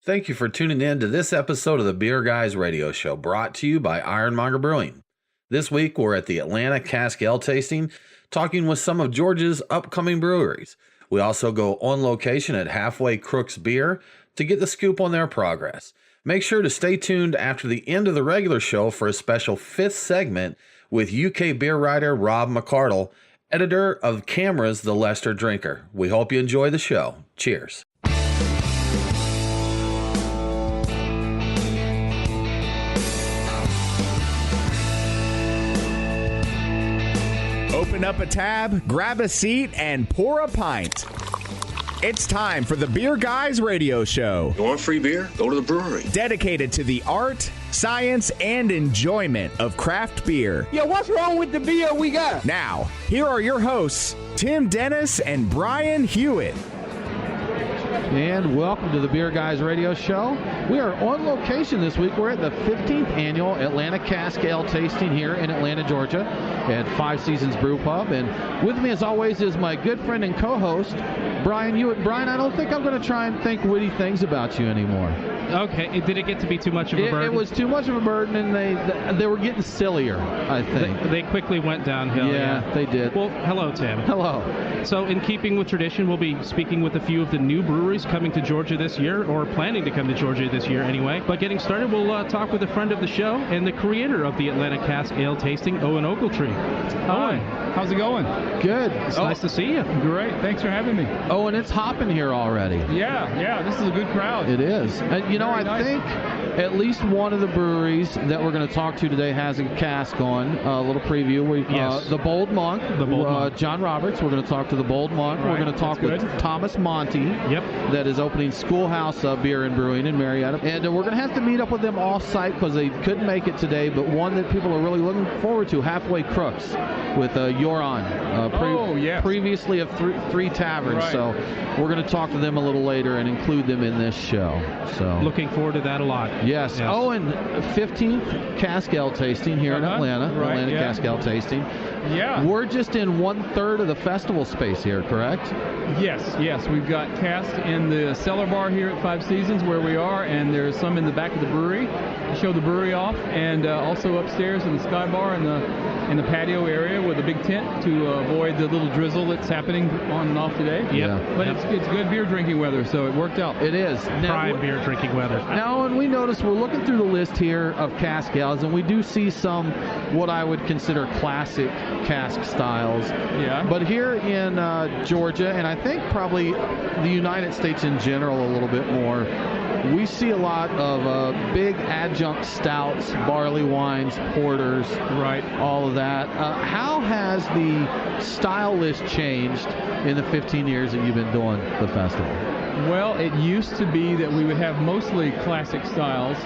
Thank you for tuning in to this episode of the Beer Guys Radio Show, brought to you by Ironmonger Brewing. This week, we're at the Atlanta Cask Ale tasting, talking with some of Georgia's upcoming breweries. We also go on location at Halfway Crooks Beer to get the scoop on their progress. Make sure to stay tuned after the end of the regular show for a special fifth segment with UK beer writer Rob Macardle, editor of CAMRA's The Leicester Drinker. We hope you enjoy the show. Cheers. Open up a tab, grab a seat, and pour a pint. It's time for the Beer Guys Radio Show. You want free beer? Go to the brewery. Dedicated to the art, science, and enjoyment of craft beer. Yeah, what's wrong with the beer we got? Now, here are your hosts, Tim Dennis and Brian Hewitt. And welcome to the Beer Guys Radio Show. We are on location this week. We're at the 15th annual Atlanta Cask Ale tasting here in Atlanta, Georgia at Five Seasons Brew Pub. And with me, as always, is my good friend and co-host, Brian Hewitt. Brian, I don't think I'm going to try and think witty things about you anymore. Okay, did it get to be too much of a burden? It was too much of a burden, and they were getting sillier, I think. They quickly went downhill. Yeah, they did. Well, hello, Tim. Hello. So, in keeping with tradition, we'll be speaking with a few of the new breweries coming to Georgia this year, or planning to come to Georgia this year anyway. But getting started, we'll talk with a friend of the show and the creator of the Atlanta Cask Ale tasting, Owen Ogletree. Owen, how's it going? Good. It's nice to see you. Great. Thanks for having me. Oh, and it's hopping here already. Yeah. This is a good crowd. It is. And, I think at least one of the breweries that we're going to talk to today has a cask on. A little preview. Yes. The Bold Monk. John Roberts. We're going to talk to the Bold Monk. Right. We're going to talk with Thomas Monti. Yep. That is opening Schoolhouse Beer and Brewing in Marietta. And we're going to have to meet up with them off-site because they couldn't make it today, but one that people are really looking forward to, Halfway Crooks, with Joran. Previously of three taverns. Right. So we're going to talk to them a little later and include them in this show. So looking forward to that a lot. Yes. Oh, and 15th Cask Ale tasting here in Atlanta. Right, Atlanta Cask Ale tasting. Yeah. We're just in 1/3 of the festival space here, correct? Yes. We've got Cask in the cellar bar here at Five Seasons where we are, and there's some in the back of the brewery to show the brewery off, and also upstairs in the Sky Bar in the patio area with a big tent to avoid the little drizzle that's happening on and off today. Yeah. But it's good beer drinking weather, so it worked out. It is. Prime beer drinking weather. Now, and we notice we're looking through the list here of cask ales, and we do see some what I would consider classic cask styles. Yeah. But here in Georgia, and I think probably the United States in general a little bit more, we see a lot of big adjunct stouts, barley wines, porters, right, all of that. How has the style list changed in the 15 years that you've been doing the festival? Well, it used to be that we would have mostly classic styles.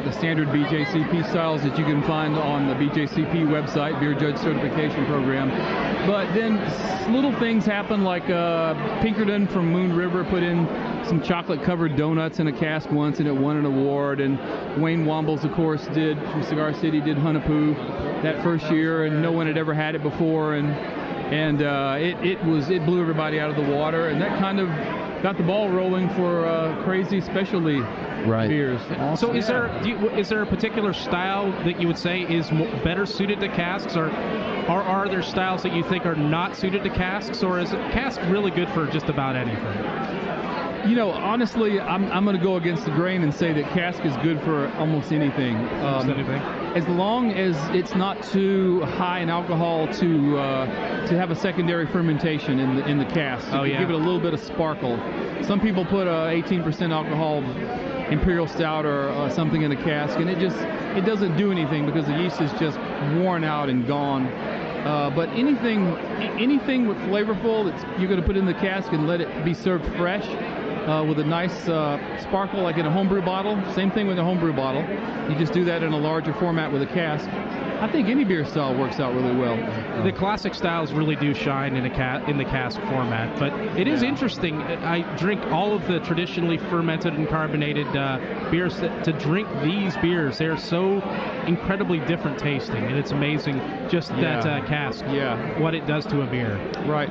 The standard BJCP styles that you can find on the BJCP website, Beer Judge Certification Program. But then little things happen, like Pinkerton from Moon River put in some chocolate-covered donuts in a cask once, and it won an award. And Wayne Wombles, of course, from Cigar City, did Hunnapoo that first year, and no one had ever had it before. And it blew everybody out of the water, and that kind of got the ball rolling for crazy specialty beers. So is there a particular style that you would say is better suited to casks, or are there styles that you think are not suited to casks, or is cask really good for just about anything? Honestly, I'm going to go against the grain and say that cask is good for almost anything. As long as it's not too high in alcohol to have a secondary fermentation in the cask. Give it a little bit of sparkle. Some people put a 18% alcohol imperial stout or something in a cask, and it doesn't do anything because the yeast is just worn out and gone. But anything with flavorful that you're going to put in the cask and let it be served fresh with a nice sparkle, like in a homebrew bottle. Same thing with a homebrew bottle. You just do that in a larger format with a cask. I think any beer style works out really well. The classic styles really do shine in the cask format, but it is interesting. I drink all of the traditionally fermented and carbonated beers. To drink these beers, they're so incredibly different tasting, and it's amazing just that cask, what it does to a beer. Right.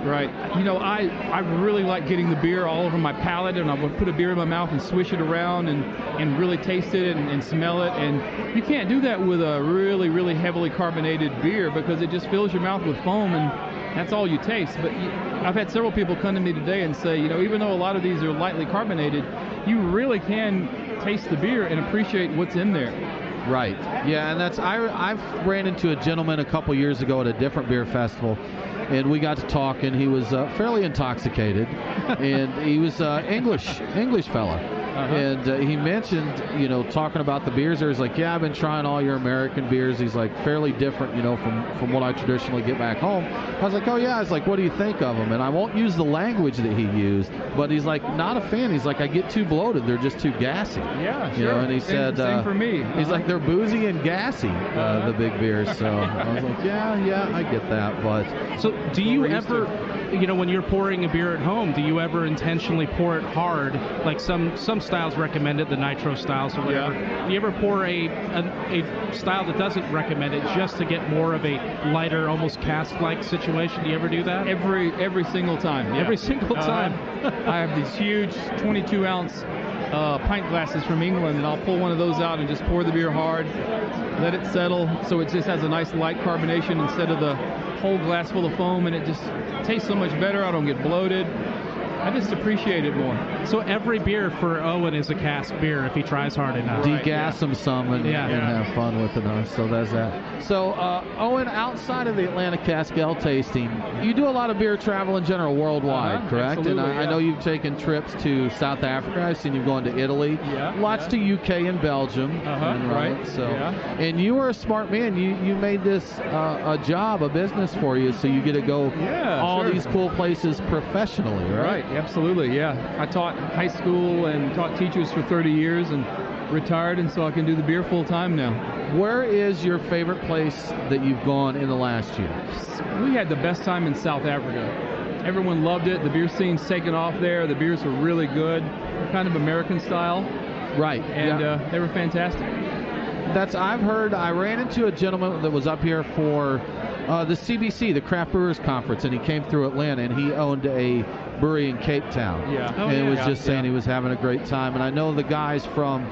You know, I really like getting the beer all over my palate, and I would put a beer in my mouth and swish it around and really taste it and smell it. And you can't do that with a really, really heavily carbonated beer because it just fills your mouth with foam, and that's all you taste. But I've had several people come to me today and say, you know, even though a lot of these are lightly carbonated, you really can taste the beer and appreciate what's in there. Right. Yeah, and I've ran into a gentleman a couple years ago at a different beer festival, and we got to talk, and he was fairly intoxicated, and he was English fella. And he mentioned, you know, talking about the beers there, he's like, yeah, I've been trying all your American beers. He's like, fairly different, you know, from what I traditionally get back home. I was like, oh, yeah. I was like, what do you think of them? And I won't use the language that he used, but he's like, not a fan. He's like, I get too bloated. They're just too gassy. Yeah, sure. You know, and he said, same for me. He's like, they're boozy and gassy, the big beers. So I was like, yeah, I get that. But so do you ever, you know, when you're pouring a beer at home, do you ever intentionally pour it hard, like some styles recommend it, the nitro styles or whatever? Do you ever pour a style that doesn't recommend it just to get more of a lighter, almost cask-like situation? Do you ever do that? Every single time. Yeah. Every single time. I have these huge 22-ounce pint glasses from England, and I'll pull one of those out and just pour the beer hard, let it settle so it just has a nice light carbonation instead of the whole glass full of foam, and it just tastes so much better. I don't get bloated. I just appreciate it more. So every beer for Owen is a cask beer if he tries hard enough. Degas them some and have fun with it. So that's that. So, Owen, outside of the Atlanta Cask Ale tasting, you do a lot of beer travel in general worldwide, correct? Absolutely, and I know you've taken trips to South Africa. I've seen you going to Italy. Lots to UK and Belgium. Right. So, and you were a smart man. You made this a job, a business for you, so you get to go all these cool places professionally, right? Absolutely, I taught high school and taught teachers for 30 years and retired, and so I can do the beer full time now. Where is your favorite place that you've gone in the last year? We had the best time in South Africa. Everyone loved it. The beer scene's taken off there. The beers were really good, kind of American style. Right. And they were fantastic. I've heard. I ran into a gentleman that was up here for the CBC, the Craft Brewers Conference, and he came through Atlanta, and he owned a brewery in Cape Town. And was just saying he was having a great time. And I know the guys from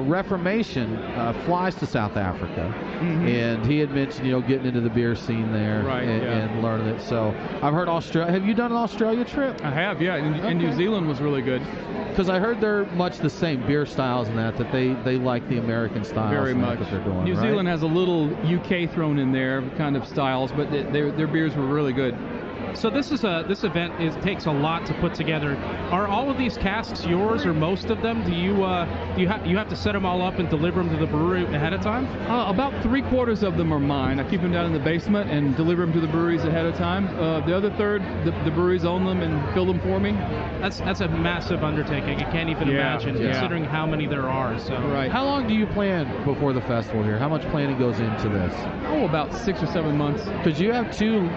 Reformation flies to South Africa, and he had mentioned, you know, getting into the beer scene there and learning it. So I've heard Australia. Have you done an Australia trip? I have, and New Zealand was really good. Because I heard they're much the same beer styles and that they like the American styles. Very much. That they're doing, New Zealand has a little UK thrown in there, kind of styles, but their beers were really good. So this event takes a lot to put together. Are all of these casks yours, or most of them? Do you have to set them all up and deliver them to the brewery ahead of time? About 3/4 of them are mine. I keep them down in the basement and deliver them to the breweries ahead of time. The other third, the breweries own them and fill them for me. That's a massive undertaking. I can't even imagine, considering how many there are. So How long do you plan before the festival here? How much planning goes into this? About 6 or 7 months. Because you have two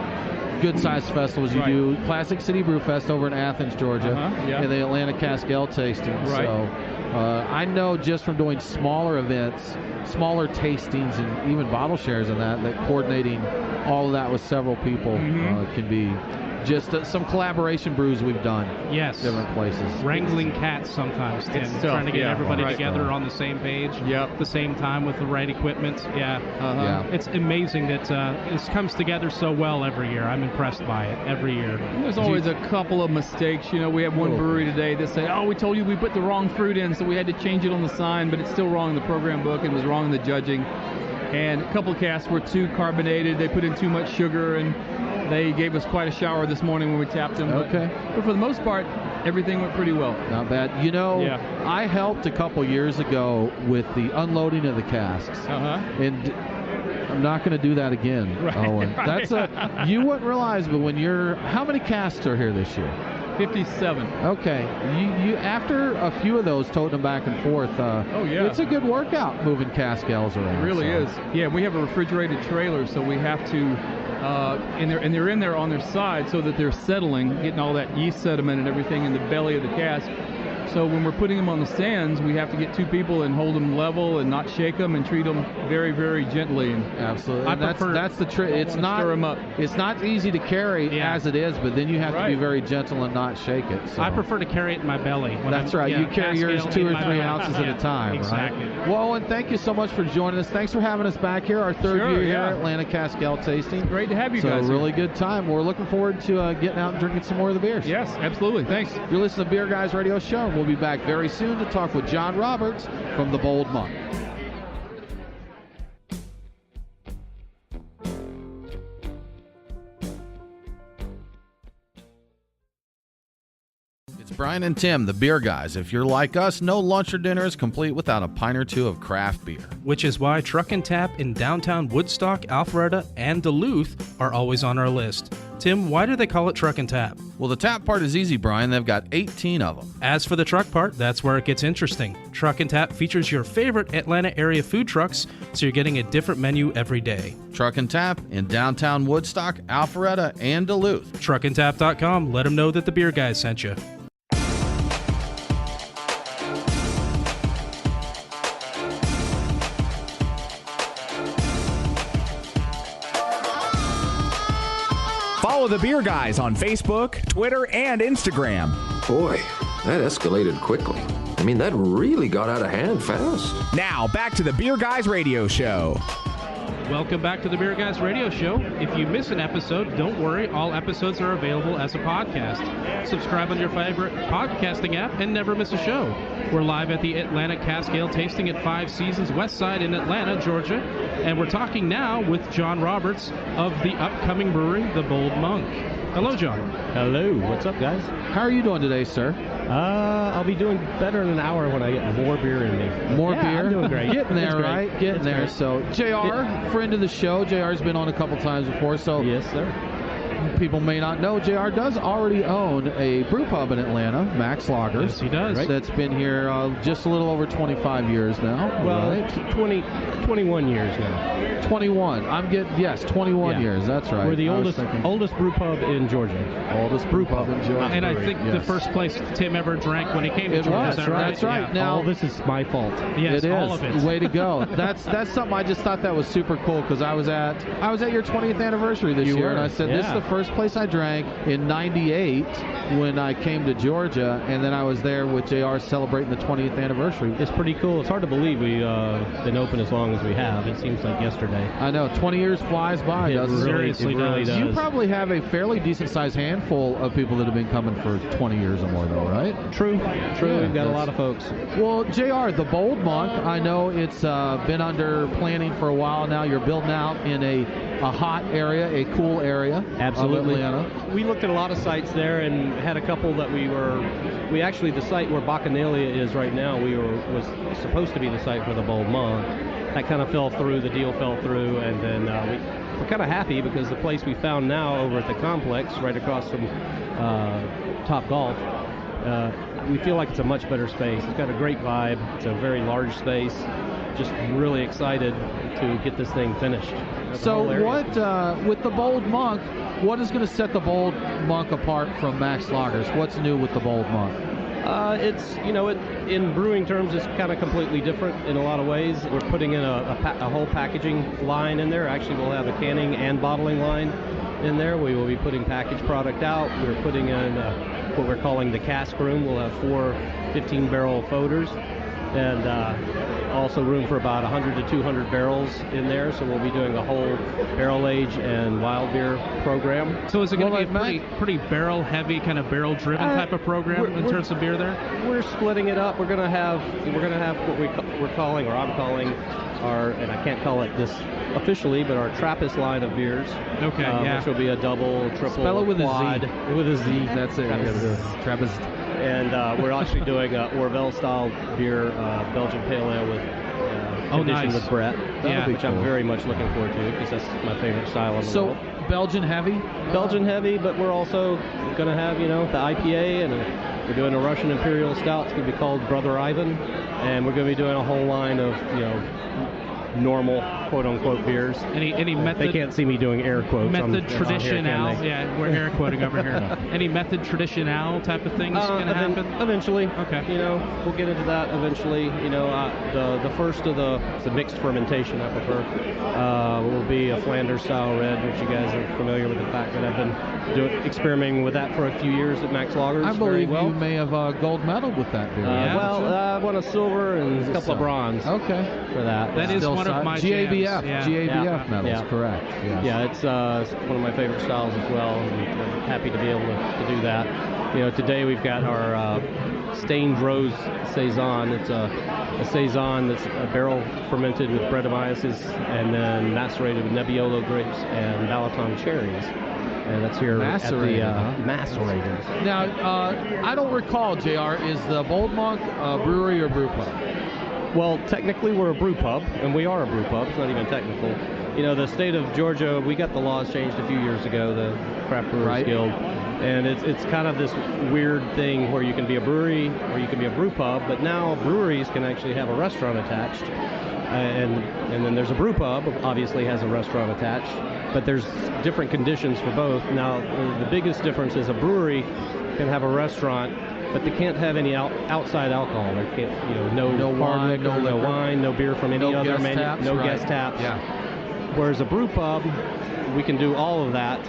good-sized festivals. You do Classic City Brew Fest over in Athens, Georgia, and the Atlanta Cask Ale tasting. So I know just from doing smaller events, smaller tastings, and even bottle shares and that coordinating all of that with several people can be just some collaboration brews we've done. Yes. Different places. Wrangling cats sometimes, Tim. Trying to get everybody together on the same page at the same time with the right equipment. It's amazing that this comes together so well every year. I'm impressed by it every year. And there's always a couple of mistakes. You know, we have one brewery today that say, we told you we put the wrong fruit in, so we had to change it on the sign, but it's still wrong in the program book. It was wrong in the judging. And a couple of casks were too carbonated. They put in too much sugar, and they gave us quite a shower this morning when we tapped them. But for the most part, everything went pretty well. Not bad. You know, I helped a couple years ago with the unloading of the casks. And I'm not going to do that again, Owen. That's you wouldn't realize, but when how many casks are here this year? 57. Okay. You after a few of those, toting them back and forth. It's a good workout moving cask ales around. It really is. Yeah, we have a refrigerated trailer, so we have to, and they're in there on their side so that they're settling, getting all that yeast sediment and everything in the belly of the cask. So when we're putting them on the stands, we have to get two people and hold them level and not shake them and treat them very, very gently. And absolutely. And that's the trick. It's not easy to carry as it is, but then you have to be very gentle and not shake it. So. I prefer to carry it in my belly. That's right. You carry yours 2 or 3 ounces at a time, exactly. Right? Well, Owen, thank you so much for joining us. Thanks for having us back here, our third year here at Atlanta Cask Ale Tasting. Great to have you guys. So really good time. We're looking forward to getting out and drinking some more of the beers. Yes, absolutely. Thanks. You're listening to Beer Guys Radio Show. We'll be back very soon to talk with John Roberts from the Bold Monk. It's Brian and Tim, the Beer Guys. If you're like us, no lunch or dinner is complete without a pint or two of craft beer. Which is why Truck and Tap in downtown Woodstock, Alpharetta, and Duluth are always on our list. Tim, why do they call it Truck and Tap? Well, the tap part is easy, Brian. They've got 18 of them. As for the truck part, that's where it gets interesting. Truck and Tap features your favorite Atlanta area food trucks, so you're getting a different menu every day. Truck and Tap in downtown Woodstock, Alpharetta, and Duluth. Truckandtap.com. Let them know that the Beer Guys sent you. Follow the Beer Guys on Facebook, Twitter, and Instagram. Boy, that escalated quickly. I mean, that really got out of hand fast. Now, back to the Beer Guys Radio Show. Welcome back to the Beer Guys Radio Show. If you miss an episode, don't worry. All episodes are available as a podcast. Subscribe on your favorite podcasting app and never miss a show. We're live at the Atlanta Cask Ale Tasting at Five Seasons West Side in Atlanta, Georgia. And we're talking now with John Roberts of the upcoming brewery, The Bold Monk. Hello, John. Hello. What's up, guys? How are you doing today, sir? I'll be doing better in an hour when I get more beer in me. More beer? I'm doing great. Getting there, right? Getting there. Great. So, JR, friend of the show. JR's been on a couple times before. So yes, sir. People may not know, JR does already own a brew pub in Atlanta, Max Lagers. Yes, he does. Right? That's been here just a little over 25 years now. Well, right? 21 years now. 21. 21 years. That's right. We're the oldest brew pub in Georgia. Oldest brew pub in Georgia. And I think the first place Tim ever drank when he came to Georgia. Is that right? That's right. Yeah. Now, all this is my fault. Yes, it is. all of it. Way to go. That's something I just thought that was super cool because I was at your 20th anniversary this year, and I said this is the first place I drank in '98 when I came to Georgia, and then I was there with JR celebrating the 20th anniversary. It's pretty cool. It's hard to believe we've been open as long as we have. It seems like yesterday. I know. 20 years flies by, doesn't it? Seriously, it really does. You probably have a fairly decent-sized handful of people that have been coming for 20 years or more, though, right? True. Yeah, We've got a lot of folks. Well, JR, the Bold Monk, I know it's been under planning for a while now. You're building out in a hot area, a cool area. Absolutely. Of Atlanta. We looked at a lot of sites there and had a couple that we actually, the site where Bacchanalia is right now, was supposed to be the site for the Bold Monk. That kind of fell through, the deal fell through, and then we're kind of happy because the place we found now over at the complex, right across from Top Golf, we feel like it's a much better space. It's got a great vibe. It's a very large space. Just really excited to get this thing finished. So what, with the Bold Monk, what is going to set the Bold Monk apart from Max Lagers? What's new with the Bold Monk? It's, in brewing terms, it's kind of completely different in a lot of ways. We're putting in a whole packaging line in there. Actually, we'll have a canning and bottling line in there. We will be putting packaged product out. We're putting in what we're calling the cask room. We'll have 4 15-barrel foeders and also room for about 100 to 200 barrels in there. So we'll be doing a whole barrel age and wild beer program. So is it going to be a pretty barrel heavy, kind of barrel driven type of program in terms of beer there? We're splitting it up. We're going to have what we're calling, or I'm calling, and I can't call it this officially, but our Trappist line of beers. Okay, which will be a double, triple, Spell it with quad. a Z. With a Z. That's it. Trappist. And we're actually doing a Orvel-style beer, Belgian Pale Ale with condition with Brett, which cool. I'm very much looking forward to because that's my favorite style in the world. Belgian heavy? Belgian heavy, but we're also going to have, the IPA, and we're doing a Russian Imperial Stout. It's going to be called Brother Ivan, and we're going to be doing a whole line of, normal quote-unquote beers. Any method? They can't see me doing air quotes. Method traditional. Yeah, we're air quoting over here. Any method traditional type of things going to happen? Eventually. Okay. We'll get into that eventually. The first of the mixed fermentation I prefer will be a Flanders style red, which you guys are familiar with the fact that I've been experimenting with that for a few years at Max Lagers. I believe you may have gold medal with that beer. I won a silver and a couple of bronze. Okay. For that. That is one of my GABF. jams. GABF medals, correct. Yes. Yeah, it's one of my favorite styles as well, and I'm happy to be able to do that. Today we've got our Stained Rose Saison. It's a Saison that's barrel fermented with Brettanomyces and then macerated with Nebbiolo grapes and Balaton cherries. And that's here macerated, at the macerated. Now, I don't recall, JR, is the Bold Monk brewery or brew pub? Well, technically we're a brew pub, and we are a brew pub. It's not even technical. The state of Georgia, we got the laws changed a few years ago, the Craft Brewers Guild, and it's kind of this weird thing where you can be a brewery or you can be a brew pub, but now breweries can actually have a restaurant attached, and then there's a brew pub, obviously has a restaurant attached, but there's different conditions for both. Now, the biggest difference is a brewery can have a restaurant, but they can't have any outside alcohol. They can't, no wine, no wine, no beer from any other menu, no guest taps. Yeah. Whereas a brew pub, we can do all of that,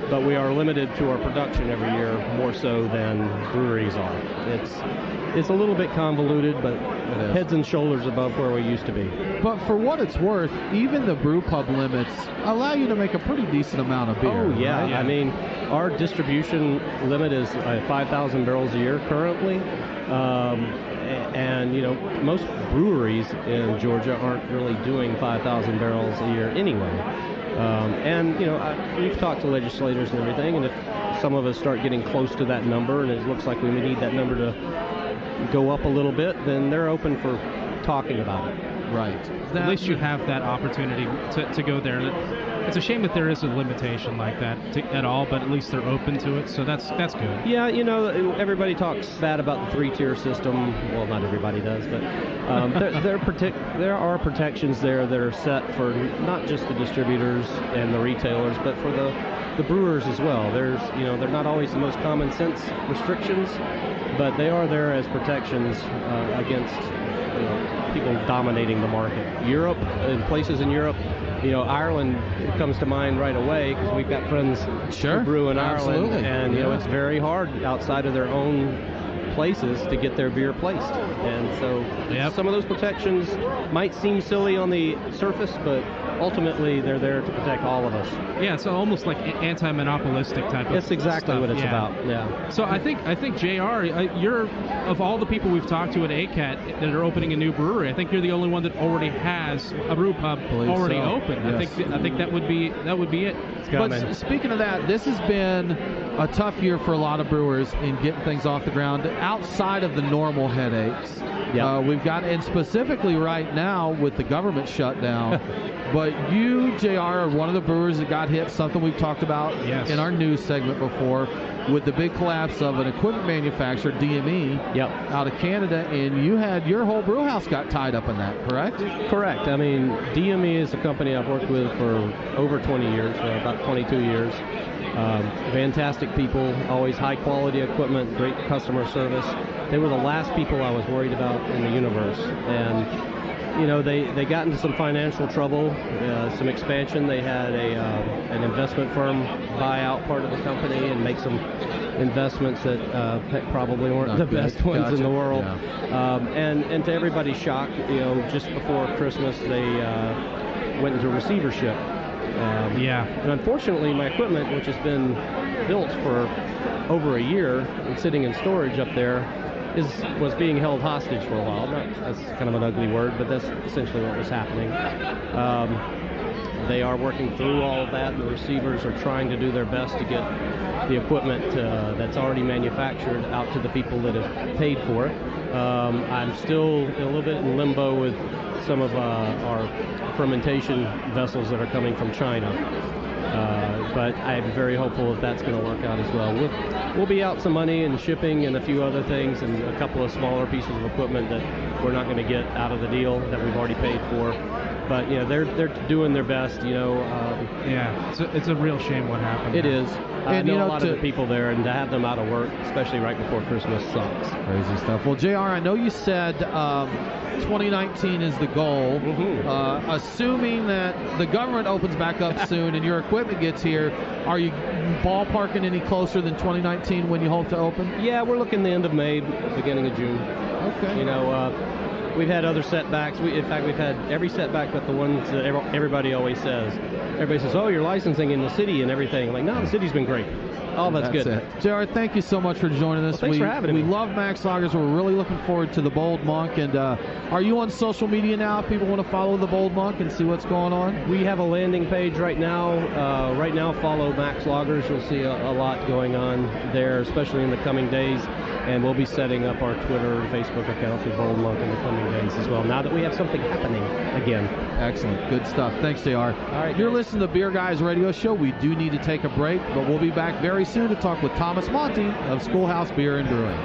but we are limited to our production every year more so than breweries are. It's a little bit convoluted, but heads and shoulders above where we used to be. But for what it's worth, even the brew pub limits allow you to make a pretty decent amount of beer. Oh, yeah. Right? I mean, our distribution limit is 5,000 barrels a year currently. And, most breweries in Georgia aren't really doing 5,000 barrels a year anyway. We've talked to legislators and everything, and if some of us start getting close to that number, and it looks like we need that number to go up a little bit, then they're open for talking about it. Right. At least you have that opportunity to go there. It's a shame that there is a limitation like that at all, but at least they're open to it, so that's good. Yeah, everybody talks bad about the three-tier system. Well, not everybody does, but there are protections there that are set for not just the distributors and the retailers, but for the brewers as well. There's, they're not always the most common sense restrictions, but they are there as protections against people dominating the market. Europe, in places in Europe, Ireland comes to mind right away because we've got friends who brew in Ireland, and it's very hard outside of their own places to get their beer placed. And so some of those protections might seem silly on the surface, but ultimately they're there to protect all of us. Yeah, so almost like anti-monopolistic type of That's exactly stuff. what it's about. Yeah. So I think JR, you're, of all the people we've talked to at ACAT that are opening a new brewery, I think you're the only one that already has a brew pub already open. Yes. I think that would be it. But speaking of that, this has been a tough year for a lot of brewers in getting things off the ground outside of the normal headaches. We've got, and specifically right now with the government shutdown. But you, JR, are one of the brewers that got hit, something we've talked about in our news segment before, with the big collapse of an equipment manufacturer, DME, out of Canada, and you had your whole brew house got tied up in that, correct? Correct. I mean, DME is a company I've worked with for over 20 years, about 22 years. Fantastic people, always high-quality equipment, great customer service. They were the last people I was worried about in the universe, and they got into some financial trouble, some expansion. They had an investment firm buy out part of the company and make some investments that probably weren't the best ones in the world. And to everybody's shock, just before Christmas, they went into receivership. And unfortunately, my equipment, which has been built for over a year and sitting in storage up there, was being held hostage for a while. That's kind of an ugly word, but that's essentially what was happening. They are working through all of that, and the receivers are trying to do their best to get the equipment that's already manufactured out to the people that have paid for it. I'm still a little bit in limbo with some of our fermentation vessels that are coming from China. But I'm very hopeful that that's going to work out as well. We'll be out some money and shipping and a few other things and a couple of smaller pieces of equipment that we're not going to get out of the deal that we've already paid for. But they're doing their best. It's a real shame what happened. It is. I know a lot of the people there, and to have them out of work, especially right before Christmas, sucks. Crazy stuff. Well, JR, I know you said 2019 is the goal. Assuming that the government opens back up soon and your equipment gets here, are you ballparking any closer than 2019 when you hope to open? Yeah, we're looking the end of May, beginning of June. Okay. We've had other setbacks. We've had every setback but the ones that everybody always says. Everybody says, oh, you're licensing in the city and everything. I'm like, no, the city's been great. Oh, that's good. It. JR, thank you so much for joining us. Well, thanks for having me. We love Max Lagers. We're really looking forward to the Bold Monk. And are you on social media now? If people want to follow the Bold Monk and see what's going on? We have a landing page right now. Follow Max Lagers. You'll see a lot going on there, especially in the coming days. And we'll be setting up our Twitter and Facebook accounts with Bold Monk in the coming days as well, now that we have something happening again. Excellent. Good stuff. Thanks, JR. All right. You're listening to the Beer Guys Radio Show. We do need to take a break, but we'll be back very soon to talk with Thomas Monti of Schoolhouse Beer and Brewing.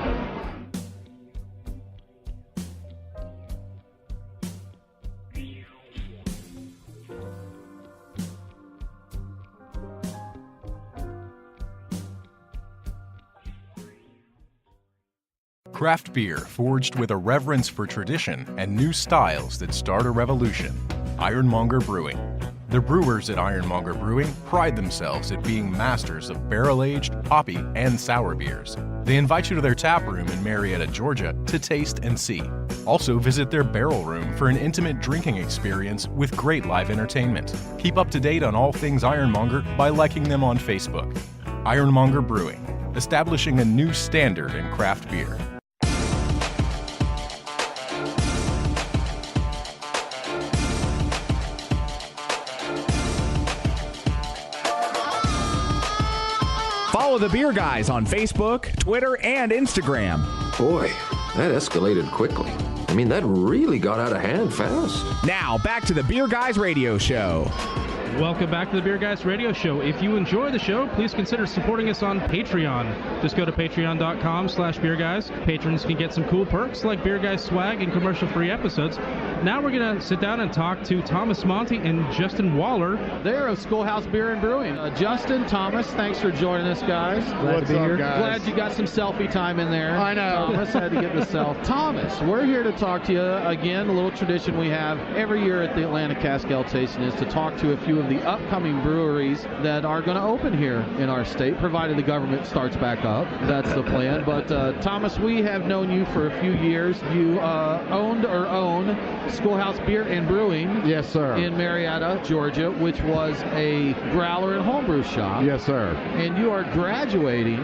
Craft beer forged with a reverence for tradition and new styles that start a revolution. Ironmonger Brewing. The brewers at Ironmonger Brewing pride themselves at being masters of barrel-aged, hoppy, and sour beers. They invite you to their tap room in Marietta, Georgia to taste and see. Also visit their barrel room for an intimate drinking experience with great live entertainment. Keep up to date on all things Ironmonger by liking them on Facebook. Ironmonger Brewing, establishing a new standard in craft beer. Follow the Beer Guys on Facebook, Twitter, and Instagram. Boy, that escalated quickly. I mean, that really got out of hand fast. Now, back to the Beer Guys Radio Show. Welcome back to the Beer Guys Radio Show. If you enjoy the show, please consider supporting us on Patreon. Just go to patreon.com/beerguys. Patrons can get some cool perks like Beer Guys swag and commercial-free episodes. Now we're going to sit down and talk to Thomas Monti and Justin Waller. They're of Schoolhouse Beer and Brewing. Justin, Thomas, thanks for joining us, guys. Glad to be here. Glad you got some selfie time in there. I know. Thomas had to get the selfie. Thomas, we're here to talk to you again. A little tradition we have every year at the Atlanta Cask Ale Tasting is to talk to a few of the upcoming breweries that are going to open here in our state, provided the government starts back up. That's the plan. But Thomas, we have known you for a few years. You owned or own Schoolhouse Beer and Brewing. Yes, sir. In Marietta, Georgia, which was a growler and homebrew shop. Yes, sir. And you are graduating,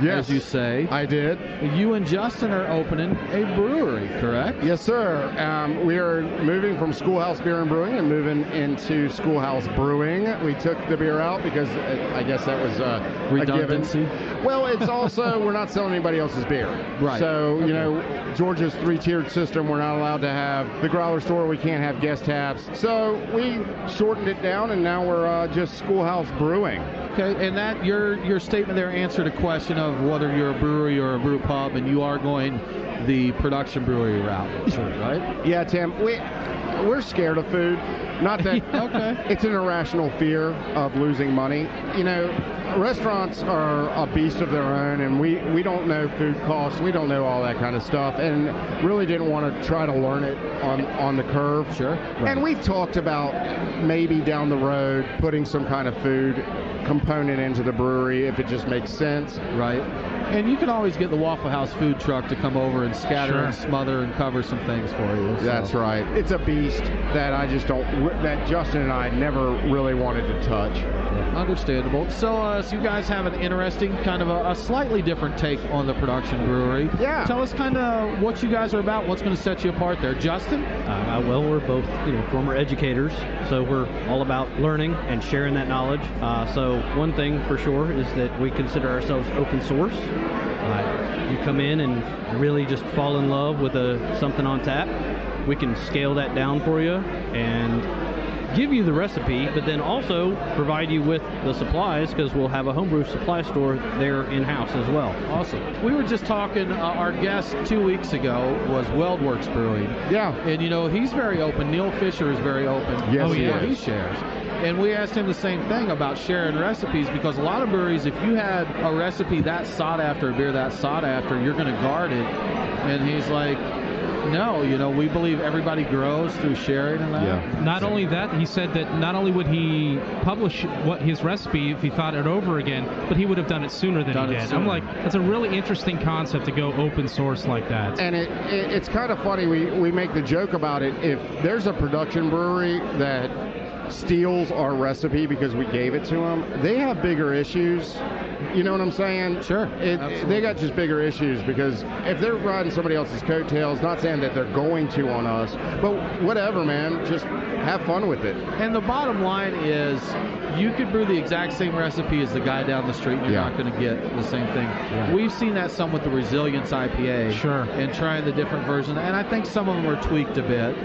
yes, as you say. I did. You and Justin are opening a brewery, correct? Yes, sir. We are moving from Schoolhouse Beer and Brewing and moving into Schoolhouse Brewing. We took the beer out because I guess that was redundancy. A given. Well, it's also we're not selling anybody else's beer. Right. So, you know, Georgia's three-tiered system. We're not allowed to have the growler store. We can't have guest taps. So we shortened it down, and now we're just Schoolhouse Brewing. Okay, and that your statement there answered a question of whether you're a brewery or a brew pub, and you are going the production brewery route, right? Yeah, Tim. We're scared of food. Not that okay. It's an irrational fear of losing money. You know, restaurants are a beast of their own, and we don't know food costs. We don't know all that kind of stuff, and really didn't want to try to learn it on the curve. Sure. Right. And we've talked about maybe down the road putting some kind of food component into the brewery if it just makes sense. Right. And you can always get the Waffle House food truck to come over and scatter and smother and cover some things for you. So. That's right. It's a beast that I just don't, that Justin and I never really wanted to touch. Yeah, understandable. So you guys have an interesting kind of a slightly different take on the production brewery. Yeah. Tell us kind of what you guys are about. What's going to set you apart there, Justin? Well, we're both former educators, so we're all about learning and sharing that knowledge. So one thing for sure is that we consider ourselves open source. You come in and really just fall in love with something on tap. we can scale that down for you and give you the recipe, but then also provide you with the supplies, because we'll have a homebrew supply store there in-house as well. Awesome. We were just talking, our guest 2 weeks ago was Weldworks Brewing. Yeah. And, he's very open. Neil Fisher is very open. Yes, he shares. And we asked him the same thing about sharing recipes, because a lot of breweries, if you had a recipe that sought after, a beer that sought after, you're going to guard it. And he's like, no, we believe everybody grows through sharing and that. Yeah. Not only that, he said that not only would he publish his recipe if he thought it over again, but he would have done it sooner than he did. I'm like, that's a really interesting concept to go open source like that. And it's kind of funny. We make the joke about it. If there's a production brewery that steals our recipe because we gave it to them, they have bigger issues. You know what I'm saying? Sure. They got just bigger issues, because if they're riding somebody else's coattails, not saying that they're going to on us, but whatever, man, just have fun with it. And the bottom line is, you could brew the exact same recipe as the guy down the street, and you're not going to get the same thing. Yeah. We've seen that some with the Resilience IPA. Sure. And trying the different versions, and I think some of them are tweaked a bit.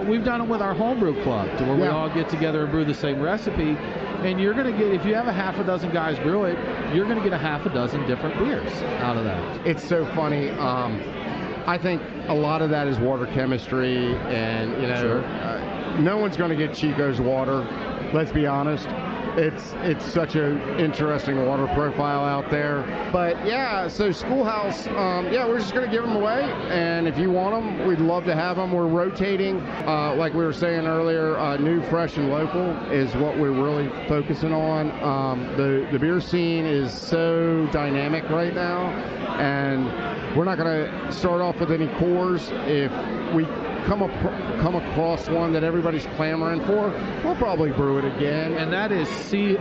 We've done it with our homebrew club, to where we all get together and brew the same recipe. And you're going to get, if you have a half a dozen guys brew it, you're going to get a half a dozen different beers out of that. It's so funny. I think a lot of that is water chemistry, and no one's going to get Chico's water. Let's be honest. It's such an interesting water profile out there. But yeah, so Schoolhouse, we're just going to give them away. And if you want them, we'd love to have them. We're rotating, like we were saying earlier, new, fresh, and local is what we're really focusing on. The beer scene is so dynamic right now, and we're not going to start off with any cores. If we come across one that everybody's clamoring for, we'll probably brew it again. And that is CORES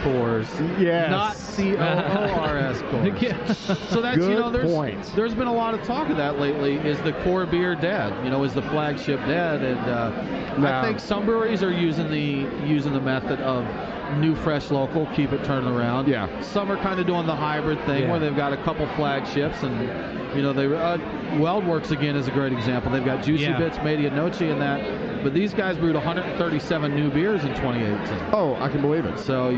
cores, yes, not COORS cores. So that's Good there's been a lot of talk of that lately. Is the core beer dead? Is the flagship dead? And I think some breweries are using the method of new, fresh, local, keep it turning around. Yeah. Some are kind of doing the hybrid thing where they've got a couple flagships, and they Weldworks again is a great example. They've got Juicy Bits, Medianoche, and that. But these guys brewed 137 new beers in 2018. Oh, I can believe it. So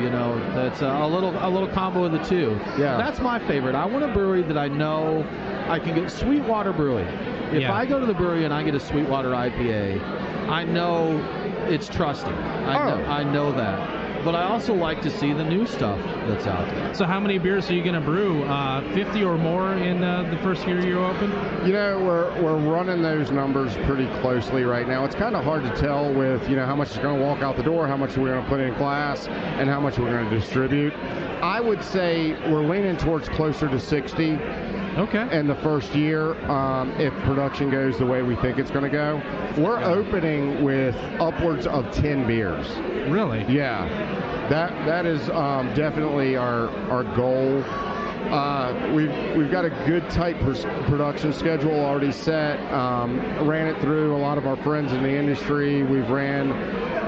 that's a little combo of the two. Yeah. That's my favorite. I want a brewery that I know I can get. Sweetwater Brewing. If I go to the brewery and I get a Sweetwater IPA, I know it's trusted. I know that. But I also like to see the new stuff that's out there. So how many beers are you going to brew? 50 or more in the first year you're open? We're running those numbers pretty closely right now. It's kind of hard to tell with, how much is going to walk out the door, how much we're going to put in glass, and how much we're going to distribute. I would say we're leaning towards closer to 60. Okay. In the first year, if production goes the way we think it's going to go. We're opening with upwards of 10 beers. Really? Yeah. That is definitely our goal. We've got a good tight production schedule already set. Ran it through a lot of our friends in the industry. We've ran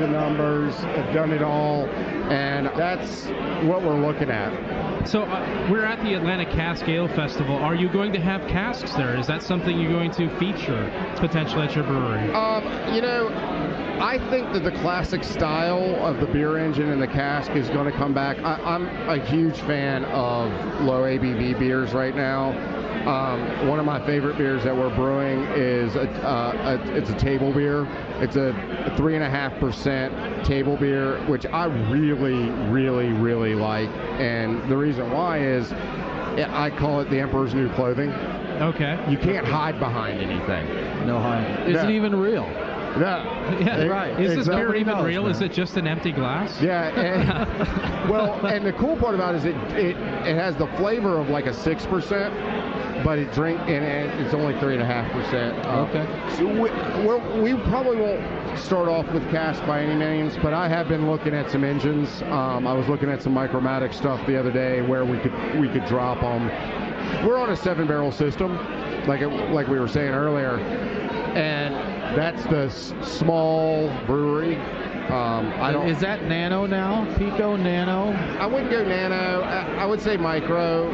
the numbers, have done it all, and that's what we're looking at. So we're at the Atlanta Cask Ale Festival. Are you going to have casks there? Is that something you're going to feature potentially at your brewery? I think that the classic style of the beer engine and the cask is going to come back. I'm a huge fan of low ABV beers right now. One of my favorite beers that we're brewing is it's a table beer. It's a 3.5% table beer, which I really, really, really like. And the reason why is I call it the Emperor's New Clothing. Okay. You can't hide behind anything. No hide. Is it even real? No. Yeah, right. Is this beer even real? Man. Is it just an empty glass? Yeah. And, and the cool part about it is it has the flavor of like a 6%, but it's only 3.5%. Okay. So we probably won't start off with cask by any means, but I have been looking at some engines. I was looking at some Micromatic stuff the other day where we could drop them. We're on a 7-barrel system, like we were saying earlier, and that's the small brewery. I don't. Is that nano now? Pico, nano? I wouldn't go nano. I would say micro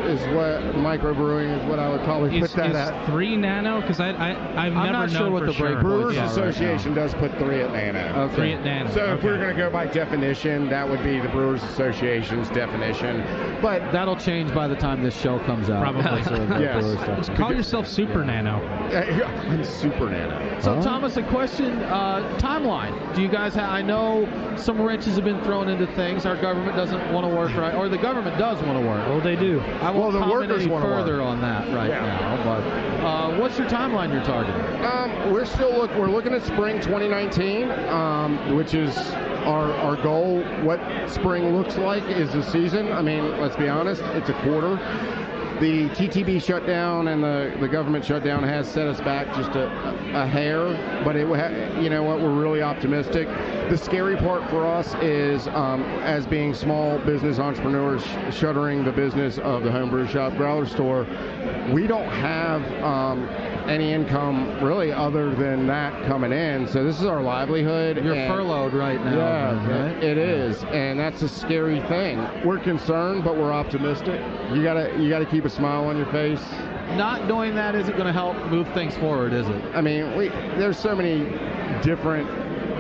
brewing is what I would probably put that at. 3 nano? Because I've never not sure known what for the sure. Brewers Yeah, Association does put 3 at nano. Okay. 3 at nano. So if we're going to go by definition, that would be the Brewers Association's definition. But That'll change by the time this show comes out. Probably. So the Yes. brewer stuff. Just call yourself Super Nano. I'm super nano. So, Thomas, a question, timeline. Do you guys have, I know some wrenches have been thrown into things. Our government doesn't want to work right, or the government does want to work. Well, they do. I won't the comment workers any wanna further work. on that now, but what's your timeline you're targeting? We're looking at spring 2019, which is our goal. What spring looks like is the season. I mean, let's be honest, it's a quarter. The TTB shutdown and the government shutdown has set us back just a hair, but you know what, we're really optimistic. The scary part for us is, as being small business entrepreneurs shuttering the business of the homebrew shop growler store, we don't have any income really other than that coming in. So this is our livelihood. You're furloughed right now. Yeah, right? it is, and that's a scary thing. We're concerned, but we're optimistic. You gotta keep a smile on your face. Not doing that isn't going to help move things forward, is it? I mean, there's so many different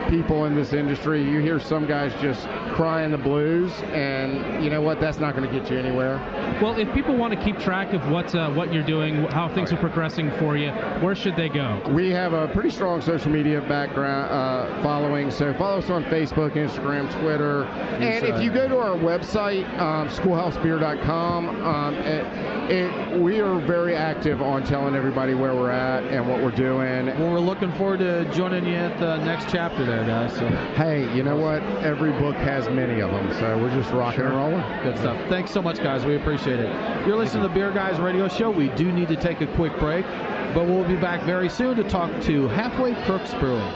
people in this industry. You hear some guys just crying the blues, and you know what? That's not going to get you anywhere. Well, if people want to keep track of what you're doing, how things are progressing for you, where should they go? We have a pretty strong social media background following, so follow us on Facebook, Instagram, Twitter, and if you go to our website, schoolhousebeer.com, we are very active on telling everybody where we're at and what we're doing. Well, we're looking forward to joining you at the next chapter there, guys. So. Hey, you know what? Every book has many of them, so we're just rocking and rolling. Good stuff. Thanks so much, guys. We appreciate it. You're listening to the Beer Guys Radio Show. We do need to take a quick break, but we'll be back very soon to talk to Halfway Crooks Brewing.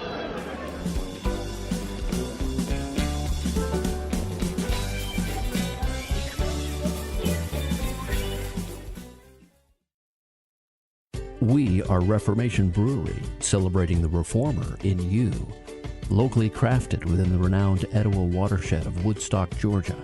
We are Reformation Brewery, celebrating the reformer in you. Locally crafted within the renowned Etowah watershed of Woodstock, Georgia,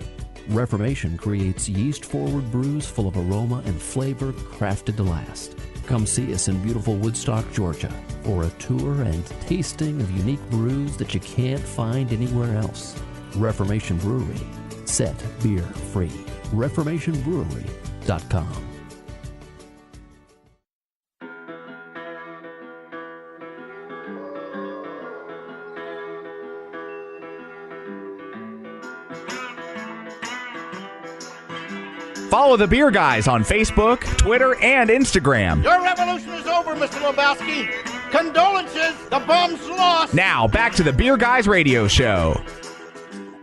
Reformation creates yeast-forward brews full of aroma and flavor crafted to last. Come see us in beautiful Woodstock, Georgia, for a tour and tasting of unique brews that you can't find anywhere else. Reformation Brewery. Set beer free. ReformationBrewery.com. Follow the Beer Guys on Facebook, Twitter, and Instagram. Your revolution is over, Mr. Lebowski. Condolences, the bum's lost. Now, back to the Beer Guys Radio Show.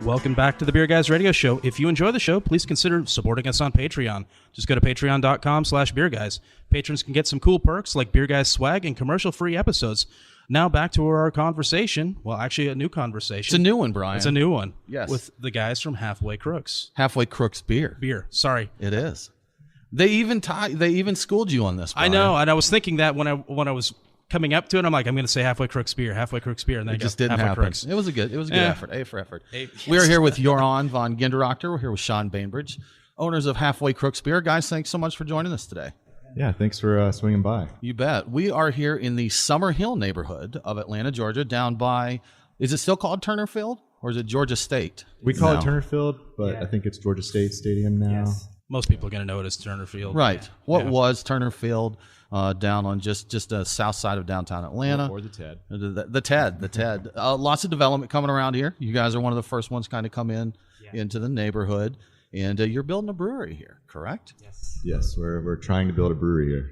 Welcome back to the Beer Guys Radio Show. If you enjoy the show, please consider supporting us on Patreon. Just go to patreon.com/beerguys. Patrons can get some cool perks like Beer Guys swag and commercial-free episodes. Now back to our conversation. Well, actually, a new conversation. It's a new one, Brian. It's a new one. Yes. With the guys from Halfway Crooks. Halfway Crooks Beer. Sorry. It is. They even schooled you on this, Brian. I know, and I was thinking that when I was coming up to it, I'm like, I'm going to say Halfway Crooks Beer, and then it just didn't happen. Crooks. It was a good effort. A for effort. We are here with Joran von Ginderachter. We're here with Shawn Bainbridge, owners of Halfway Crooks Beer. Guys, thanks so much for joining us today. Yeah, thanks for swinging by. You bet. We are here in the Summer Hill neighborhood of Atlanta, Georgia, down by, is it still called Turner Field or is it Georgia State? We call it Turner Field, but I think it's Georgia State Stadium now. Yes. Most people are going to know it as Turner Field. Right. What was Turner Field down on just the south side of downtown Atlanta? Or the TED. The TED. Lots of development coming around here. You guys are one of the first ones kind of come into the neighborhood. And you're building a brewery here, correct? Yes, we're trying to build a brewery here.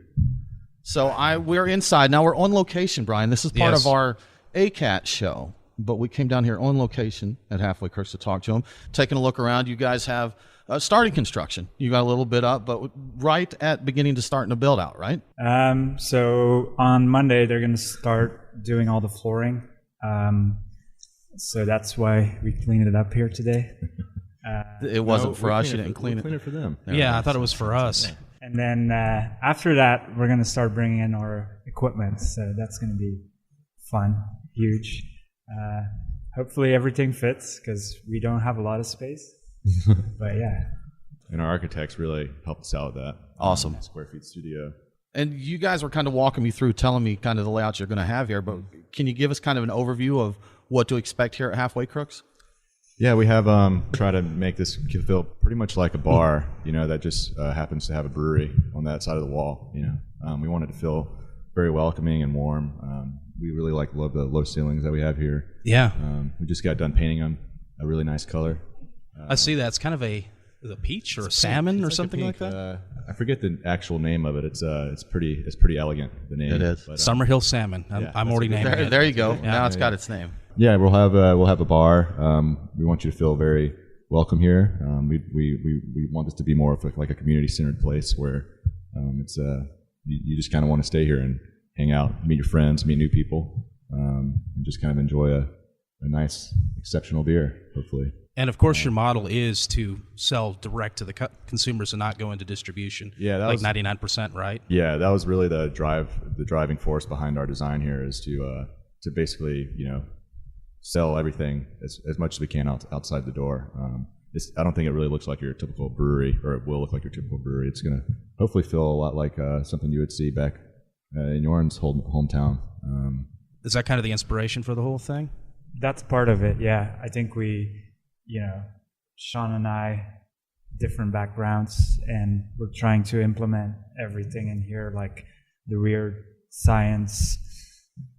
So we're inside. Now we're on location, Brian. This is part of our ACAT show. But we came down here on location at Halfway Crooks to talk to them, taking a look around. You guys have started construction. You got a little bit up, but right at beginning to starting to build out, right? So on Monday, they're going to start doing all the flooring. So that's why we cleaned it up here today. It wasn't for us. You didn't clean it. Clean it for them. Yeah, I thought it was for us. And then after that, we're going to start bringing in our equipment. So that's going to be fun, huge. hopefully everything fits because we don't have a lot of space. But yeah. And our architects really helped us out with that. Awesome. Square feet studio. And you guys were kind of walking me through, telling me kind of the layouts you're going to have here, but can you give us kind of an overview of what to expect here at Halfway Crooks? Yeah, we have try to make this feel pretty much like a bar, that just happens to have a brewery on that side of the wall. We want it to feel very welcoming and warm. We really love the low ceilings that we have here. Yeah. We just got done painting them a really nice color. I see that. It's kind of a peach or a salmon or something like that. I forget the actual name of it. It's pretty elegant. The name it is. But, Summerhill Salmon. I'm already naming it. There you go. Yeah. Now it's got its name. Yeah, we'll have a bar. We want you to feel very welcome here. We want this to be more of a community-centered place where it's you just kind of want to stay here and hang out, meet your friends, meet new people, and just kind of enjoy a nice, exceptional beer, hopefully. And of course, your model is to sell direct to the consumers and not go into distribution. Yeah, that was 99%, right? Yeah, that was really the driving force behind our design here is to basically sell everything as much as we can outside the door. I don't think it really looks like your typical brewery, or it will look like your typical brewery. It's going to hopefully feel a lot like something you would see back in Joran's hometown. Is that kind of the inspiration for the whole thing? That's part of it, yeah. I think we, Shawn and I, different backgrounds, and we're trying to implement everything in here, like the weird science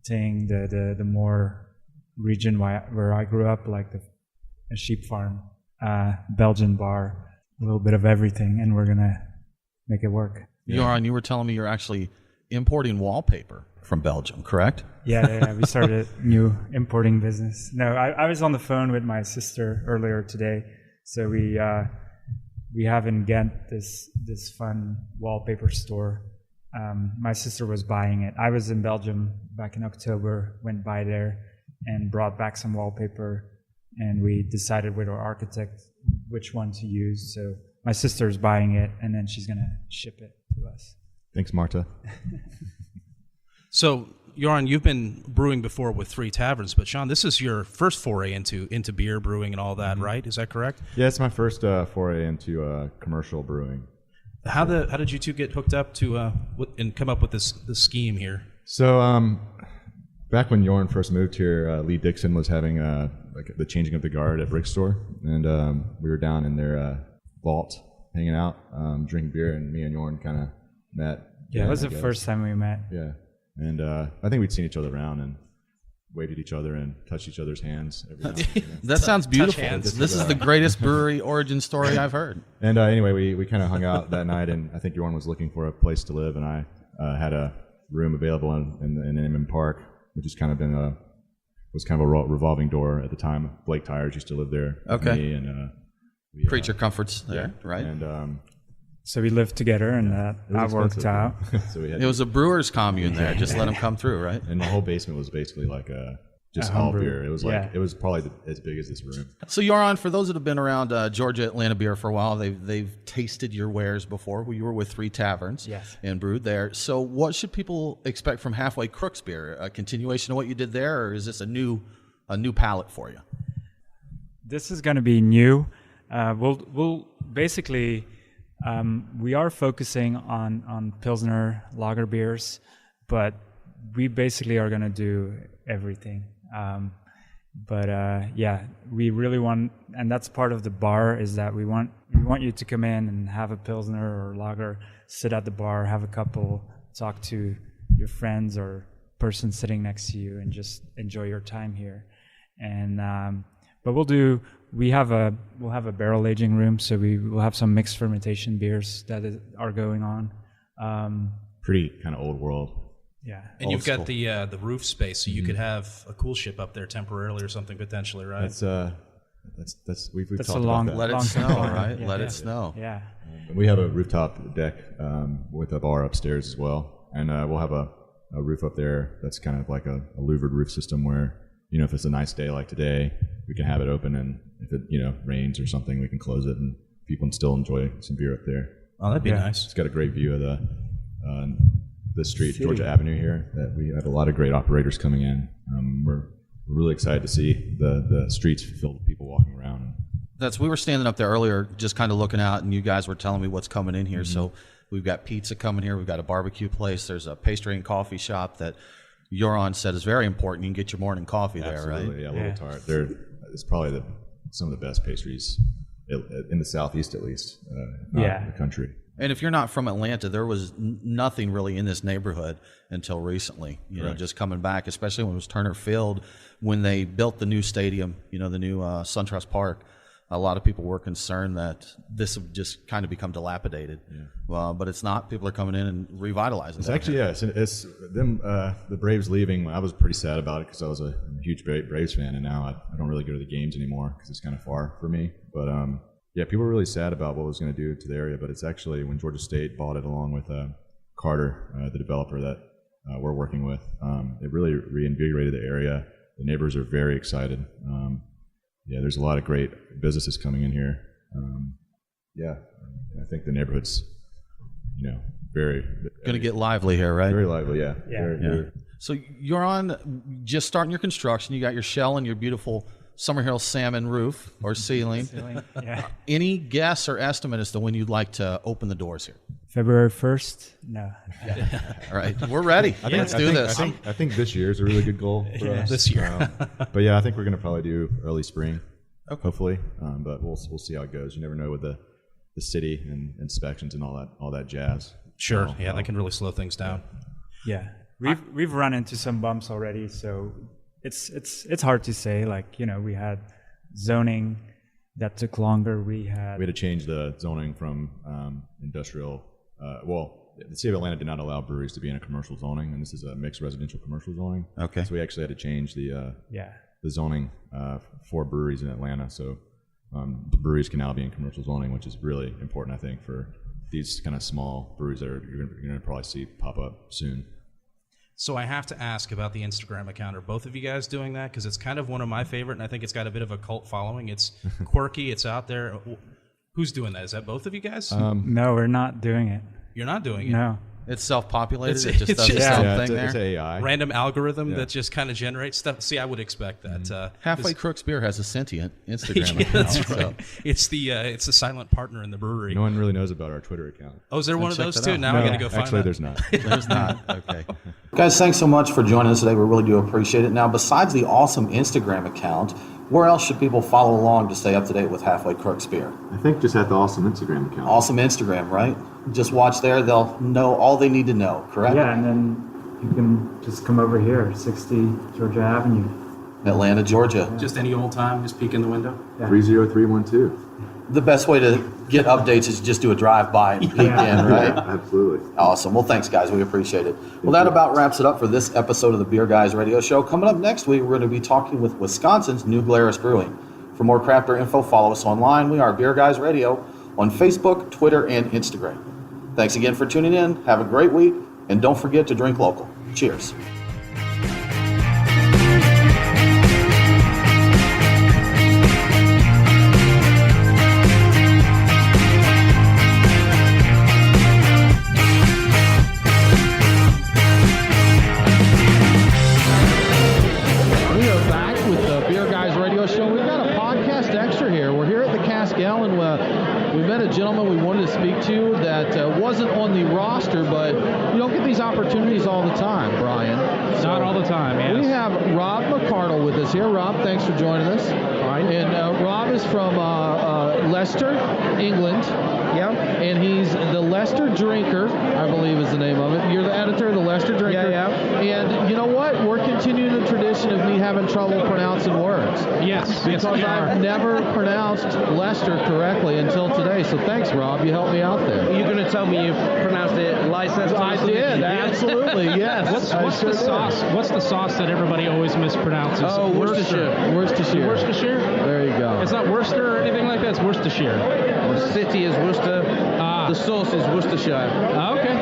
thing, the more region where I grew up, like a sheep farm, Belgian bar, a little bit of everything, and we're gonna make it work. Joran, you were telling me you're actually importing wallpaper from Belgium, correct? Yeah. We started a new importing business. No, I was on the phone with my sister earlier today, so we have in Ghent this fun wallpaper store. My sister was buying it. I was in Belgium back in October, went by there and brought back some wallpaper, and we decided with our architect which one to use. So my sister's buying it, and then she's gonna ship it to us. Thanks, Marta. So, Joran, you've been brewing before with 3 taverns, but Shawn, this is your first foray into beer brewing and all that, right? Is that correct? Yeah, it's my first foray into commercial brewing. How did you two get hooked up to and come up with this scheme here? So, back when Joran first moved here, Lee Dixon was having the changing of the guard at Brick Store, and we were down in their vault hanging out, drinking beer, and me and Joran kind of met. Yeah, it was the first time we met. Yeah, and I think we'd seen each other around and waved at each other and touched each other's hands every now and then. That sounds beautiful. This is the greatest brewery origin story I've heard. And anyway, we kind of hung out that night, and I think Joran was looking for a place to live, and I had a room available in Inman Park, which has kind of been was kind of a revolving door at the time. Blake Tyers used to live there. Okay. With me and Creature Comforts there, right? And so we lived together, and that worked out. So it was a brewer's commune there. Just let them come through, right? And the whole basement was basically like just all beer. It was it was probably as big as this room. So Joran, for those that have been around Georgia Atlanta beer for a while, they've tasted your wares before. You were with 3 taverns, yes, and brewed there. So what should people expect from Halfway Crooks beer? A continuation of what you did there, or is this a new palette for you? This is going to be new. We'll basically we are focusing on Pilsner lager beers, but we basically are going to do everything. Yeah, we really want, and that's part of the bar, is that we want you to come in and have a Pilsner or lager, sit at the bar, have a couple, talk to your friends or person sitting next to you, and just enjoy your time here. And but we'll have a barrel aging room, so we will have some mixed fermentation beers that are going on. Pretty kind of old world. Yeah, and you've got the roof space, so you could have a cool ship up there temporarily or something potentially, right? We've that's talked a long, about that. Let it snow, right? Yeah, Let it snow. Yeah. We have a rooftop deck with a bar upstairs as well, and we'll have a roof up there that's kind of like a louvered roof system where, if it's a nice day like today, we can have it open, and if it rains or something, we can close it, and people can still enjoy some beer up there. Oh, that'd be nice. It's got a great view of the street, Georgia Avenue here. That we have a lot of great operators coming in. We're we're really excited to see the streets filled with people walking around. We were standing up there earlier, just kind of looking out, and you guys were telling me what's coming in here. So we've got pizza coming here. We've got a barbecue place. There's a pastry and coffee shop that Joran said is very important. You can get your morning coffee there, right? Absolutely, yeah, Little Tart. It's probably some of the best pastries in the southeast, at least, not in the country. And if you're not from Atlanta, there was nothing really in this neighborhood until recently. You know, just coming back, especially when it was Turner Field, when they built the new stadium, the new SunTrust Park. A lot of people were concerned that this would just kind of become dilapidated. But it's not. People are coming in and revitalizing it. It's actually, it's them, the Braves leaving. I was pretty sad about it because I was a huge Braves fan, and now I don't really go to the games anymore because it's kind of far for me. But people were really sad about what it was going to do to the area. But it's actually, when Georgia State bought it along with Carter, the developer that we're working with, it really reinvigorated the area. The neighbors are very excited. There's a lot of great businesses coming in here. I think the neighborhood's, very going to get lively here, right? Very lively, yeah. So you're on just starting your construction. You got your shell and your beautiful Summerhill salmon roof or ceiling. Any guess or estimate as to when you'd like to open the doors here? February 1st? No. All right, we're ready. Let's do this. I think this year is a really good goal for us. This year. But I think we're going to probably do early spring, hopefully. But we'll see how it goes. You never know with the city and inspections and all that jazz. Sure. That can really slow things down. Yeah. We've run into some bumps already, so it's hard to say. We had zoning that took longer. We had to change the zoning from industrial. The city of Atlanta did not allow breweries to be in a commercial zoning, and this is a mixed residential commercial zoning. Okay. So we actually had to change the zoning for breweries in Atlanta. So the breweries can now be in commercial zoning, which is really important, I think, for these kind of small breweries that you're going to probably see pop up soon. So I have to ask about the Instagram account. Are both of you guys doing that? Because it's kind of one of my favorite, and I think it's got a bit of a cult following. It's quirky. It's out there. Who's doing that? Is that both of you guys? No, we're not doing it. You're not doing it? No. It's self-populated. It just does its own thing there. It's AI. Random algorithm that just kind of generates stuff. See, I would expect that. Halfway Crooks Beer has a sentient Instagram account. That's right. So. It's the silent partner in the brewery. No one really knows about our Twitter account. Oh, is there one of those too? Now I got to go find Actually, out. there's not. There's not. Okay. Guys, thanks so much for joining us today. We really do appreciate it. Now, besides the awesome Instagram account, where else should people follow along to stay up to date with Halfway Crooks Beer? I think just at the awesome Instagram account. Awesome Instagram, right? Just watch there. They'll know all they need to know, correct? Yeah, and then you can just come over here, 60 Georgia Avenue. Atlanta, Georgia. Just any old time, just peek in the window? 30312. The best way to get updates is just do a drive-by and peek in, right? Absolutely. Awesome. Well, thanks, guys. We appreciate it. Well, that about wraps it up for this episode of the Beer Guys Radio Show. Coming up next week, we're going to be talking with Wisconsin's New Glarus Brewing. For more craft beer info, follow us online. We are Beer Guys Radio on Facebook, Twitter, and Instagram. Thanks again for tuning in. Have a great week, and don't forget to drink local. Cheers. We met a gentleman we wanted to speak to that wasn't on the roster, but you don't get these opportunities all the time, Brian. Not all the time, yes. We have Rob Macardle with us here. Rob, thanks for joining us. Fine. And Rob is from Leicester, England. Yeah. And he's the Leicester Drinker, I believe is the name of it. You're the editor of the Leicester Drinker. Yeah. And you know what? We're continuing the tradition of me having trouble pronouncing words. Yes. Because I've never pronounced Leicester correctly until today. So thanks, Rob. You helped me out there. You're going to tell me you pronounced it Leicester? I did. Absolutely. Yes. What's the sauce? What's the sauce that everybody always mispronounces? Oh, Worcestershire. Worcestershire? There you go. It's not Worcester or anything like that. It's Worcestershire. The city is Worcester. The sauce is Worcestershire. Okay.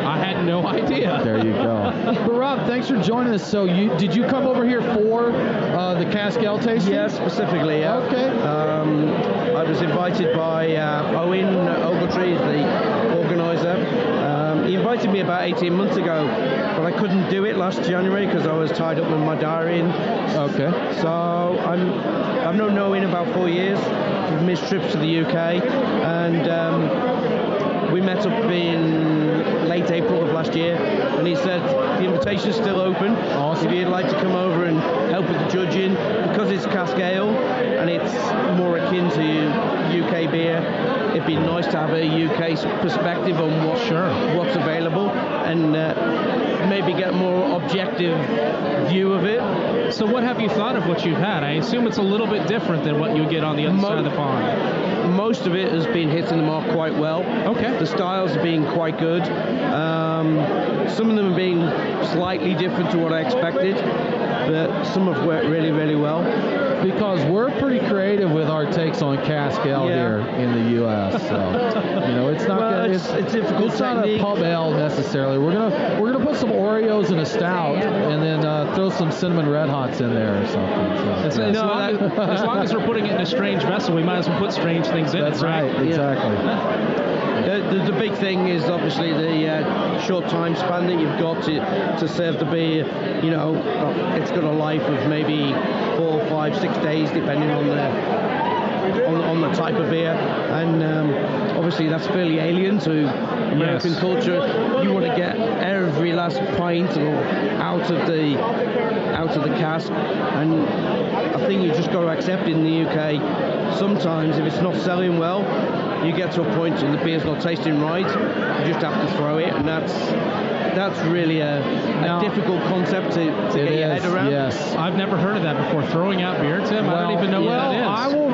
I had no idea. There you go. But Rob, thanks for joining us. So did you come over here for the Cask Ale tasting? Yeah, specifically, yeah. Okay. I was invited by Owen Ogletree, the organizer. He invited invited me about 18 months ago, but I couldn't do it last January because I was tied up with my diary. Okay. So I've known Owen about 4 years. We've missed trips to the UK, and we met up in late April of last year, and he said the invitation's still open. Awesome. If you'd like to come over and help with the judging, because it's cask ale and it's more akin to UK beer, it'd be nice to have a UK perspective on what's available, and maybe get a more objective view of it. So what have you thought of what you've had? I assume it's a little bit different than what you get on the other side of the pond. Most of it has been hitting the mark quite well. Okay. The styles have been quite good. Some of them have been slightly different to what I expected, but some have worked really, really well. Because we're pretty creative with our takes on cask ale here in the U.S. So it's not it's difficult. It's not a pub ale necessarily. We're gonna put some Oreos in a stout and then throw some cinnamon Red Hots in there or something. So, as long as we're putting it in a strange vessel, we might as well put strange things in it. That's right. Exactly. The big thing is obviously the short time span that you've got to serve the beer. It's got a life of maybe 4, 5, 6 days, depending on the type of beer, and obviously that's fairly alien to American culture. You want to get every last pint out of the cask, and I think you just got to accept in the UK. Sometimes if it's not selling well, you get to a point and the beer's not tasting right, you just have to throw it, and that's really a difficult concept to get your head around. Yes, I've never heard of that before. Throwing out beer, Tim. I don't even know what that is.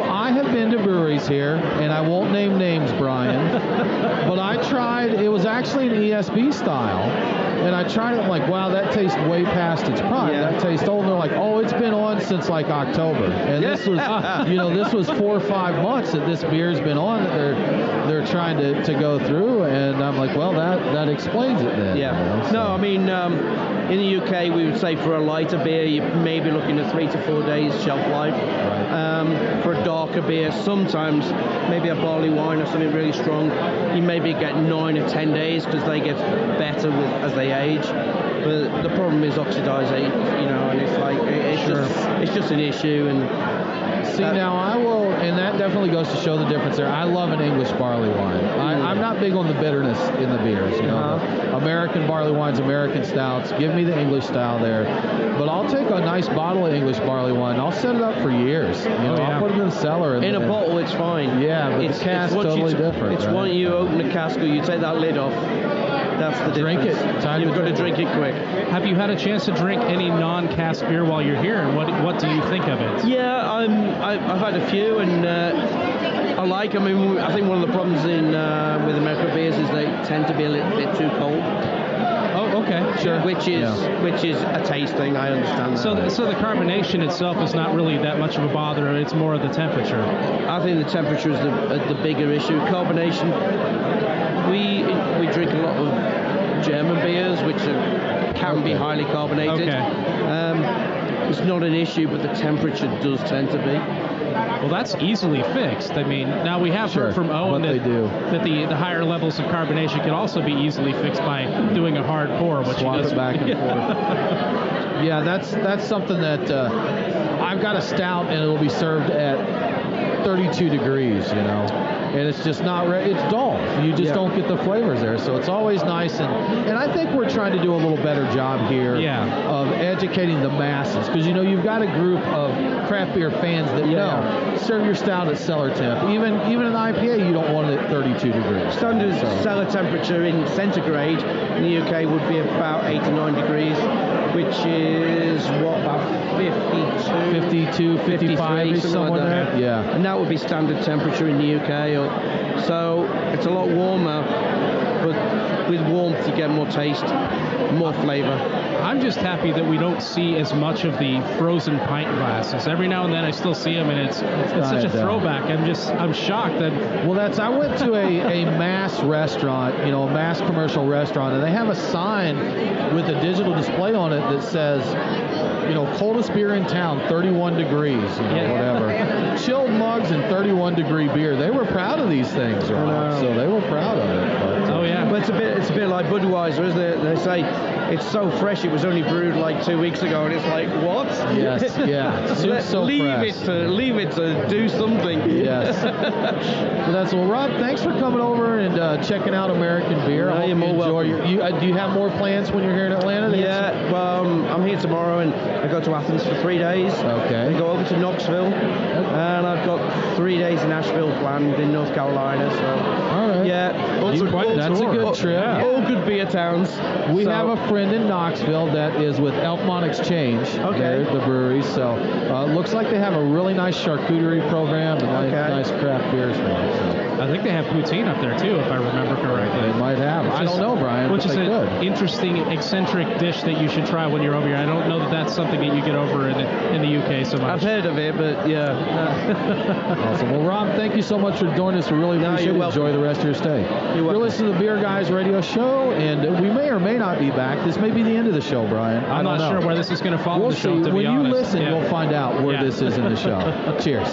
I have been to breweries here, and I won't name names, Brian, but I tried. It was actually an ESB style, and I tried it. I'm like, wow, that tastes way past its prime. That tastes old. And they're like, oh, it's been on since like October, and this was, this was 4 or 5 months that this beer's been on. That they're trying to go through, and I'm like, well, that explains it then. Yeah. No, I mean, in the UK, we would say for a lighter beer, you may be looking at 3 to 4 days shelf life. For a darker beer, sometimes maybe a barley wine or something really strong, you maybe get 9 or 10 days because they get better as they age. But the problem is oxidizing, and it's like it's just an issue. And see, now I will, and that definitely goes to show the difference there. I love an English barley wine. I'm not big on the bitterness in the beers. American barley wines, American stouts. Give me the English style there. But I'll take a nice bottle of English barley wine. I'll set it up for years. I'll put it in the cellar. In a bottle, it's fine. Yeah, but the cask is totally different. It's when you open the cask or you take that lid off. That's the difference. Drink it. You've got to drink it quick. Have you had a chance to drink any non-cask beer while you're here, and what do you think of it? Yeah, I've had a few, and I mean, I think one of the problems with American beers is they tend to be a little bit too cold. Oh, okay, sure. Which is a taste thing. I understand that. So the carbonation itself is not really that much of a bother. It's more of the temperature. I think the temperature is the bigger issue. Carbonation. We drink a lot of German beers, which can be highly carbonated. Okay. It's not an issue, but the temperature does tend to be. Well, that's easily fixed. I mean, now we have heard from Owen that the higher levels of carbonation can also be easily fixed by doing a hard pour. Swap it back and forth. Yeah, that's something that I've got a stout, and it'll be served at 32 degrees, and it's just not it's dull. You just don't get the flavors there, so it's always nice, and I think we're trying to do a little better job here of educating the masses, because you've got a group of craft beer fans that serve your stout at cellar temp. Even an IPA, you don't want it at 32 degrees. Standard cellar temperature in centigrade in the UK would be about 8 to 9 degrees, which is about 52, 55, somewhere like there. Yeah. And that would be standard temperature in the UK. So it's a lot warmer, but with warmth you get more taste, more flavour. I'm just happy that we don't see as much of the frozen pint glasses. Every now and then I still see them, and it's such a throwback. I'm shocked that. Well, I went to a mass restaurant, a mass commercial restaurant, and they have a sign with a digital display on it that says, coldest beer in town, 31 degrees, whatever. Chilled mugs and 31-degree beer. They were proud of these things, Rob, so they were proud of it. But, Well, it's a bit like Budweiser, isn't it? They say it's so fresh. It was only brewed like 2 weeks ago, and it's like, what? Yes, yeah. So leave it to do something. Yes. Well, Rob, thanks for coming over and checking out American beer. I hope you enjoy do you have more plans when you're here in Atlanta? Yeah. Well, I'm here tomorrow, and I go to Athens for 3 days. Okay. I go over to Knoxville, and I've got 3 days in Nashville planned in North Carolina. So. All right. Yeah. That's a good trip. All good beer towns. We have a friend in Knoxville that is with Elkmont Exchange. Okay. The brewery. So looks like they have a really nice charcuterie program and nice craft beers for them. So. I think they have poutine up there too, if I remember correctly. They might have. I don't know, Brian. Which is an interesting, eccentric dish that you should try when you're over here. I don't know that that's something that you get over in the UK so much. I've heard of it, but yeah. Awesome. Well, Rob, thank you so much for joining us. We really appreciate it. Enjoy the rest of your stay. You're listening to the Beer Guys Radio Show, and we may or may not be back. This may be the end of the show, Brian. I'm not sure where this is going to follow the show, to be honest. When you listen, you'll find out where this is in the show. Cheers.